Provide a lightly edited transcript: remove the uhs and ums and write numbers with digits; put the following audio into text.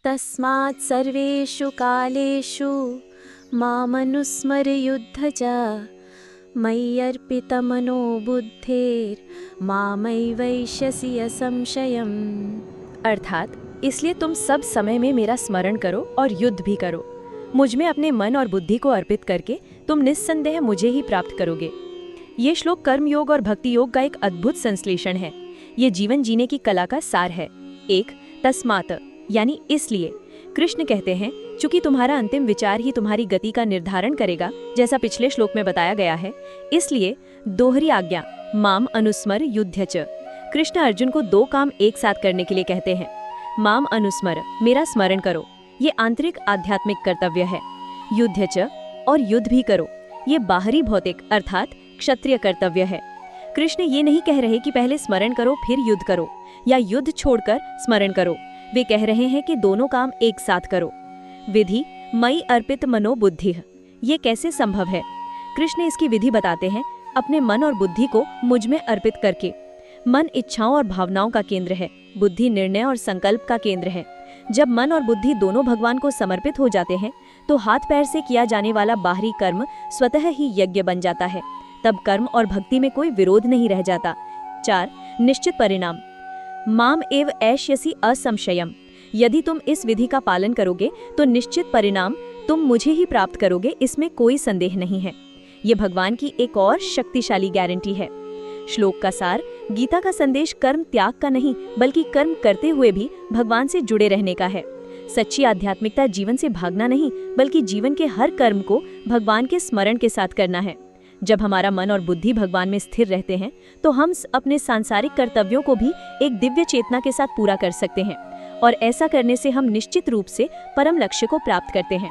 तस्मात् सर्वेषु कालेषु मामनुस्मर युद्ध च मय्यर्पितमनो बुद्धिर्मामैवैष्यसि असंशयम्। अर्थात इसलिए तुम सब समय में मेरा स्मरण करो और युद्ध भी करो। मुझ में अपने मन और बुद्धि को अर्पित करके तुम निस्संदेह मुझे ही प्राप्त करोगे। ये श्लोक कर्मयोग और भक्ति योग का एक अद्भुत संश्लेषण है। ये जीवन जीने की कला का सार है। एक, तस्मात् यानी इसलिए। कृष्ण कहते हैं, चूंकि तुम्हारा अंतिम विचार ही तुम्हारी गति का निर्धारण करेगा, जैसा पिछले श्लोक में बताया गया है, इसलिए दोहरी आज्ञा माम अनुस्मर युद्ध च। कृष्ण अर्जुन को दो काम एक साथ करने के लिए कहते हैं। माम अनुस्मर, मेरा स्मरण करो, ये आंतरिक आध्यात्मिक कर्तव्य है। युद्ध च, और युद्ध भी करो, ये बाहरी भौतिक अर्थात क्षत्रिय कर्तव्य है। कृष्ण ये नहीं कह रहे कि पहले स्मरण करो फिर युद्ध करो, या युद्ध छोड़कर स्मरण करो। वे कह रहे हैं कि दोनों काम एक साथ करो। विधि मई अर्पित मनो बुद्धि, ये कैसे संभव है? कृष्ण इसकी विधि बताते हैं, अपने मन और बुद्धि को मुझ में अर्पित करके। मन इच्छाओं और भावनाओं का केंद्र है, बुद्धि निर्णय और संकल्प का केंद्र है। जब मन और बुद्धि दोनों भगवान को समर्पित हो जाते हैं तो हाथ पैर से किया जाने वाला बाहरी कर्म स्वतः ही यज्ञ बन जाता है। तब कर्म और भक्ति में कोई विरोध नहीं रह जाता। 4, निश्चित परिणाम माम एव ऐष्यसि असंशयम, यदि तुम इस विधि का पालन करोगे तो निश्चित परिणाम तुम मुझे ही प्राप्त करोगे, इसमें कोई संदेह नहीं है। ये भगवान की एक और शक्तिशाली गारंटी है। श्लोक का सार, गीता का संदेश कर्म त्याग का नहीं बल्कि कर्म करते हुए भी भगवान से जुड़े रहने का है। सच्ची आध्यात्मिकता जीवन से भागना नहीं बल्कि जीवन के हर कर्म को भगवान के स्मरण के साथ करना है। जब हमारा मन और बुद्धि भगवान में स्थिर रहते हैं तो हम अपने सांसारिक कर्तव्यों को भी एक दिव्य चेतना के साथ पूरा कर सकते हैं, और ऐसा करने से हम निश्चित रूप से परम लक्ष्य को प्राप्त करते हैं।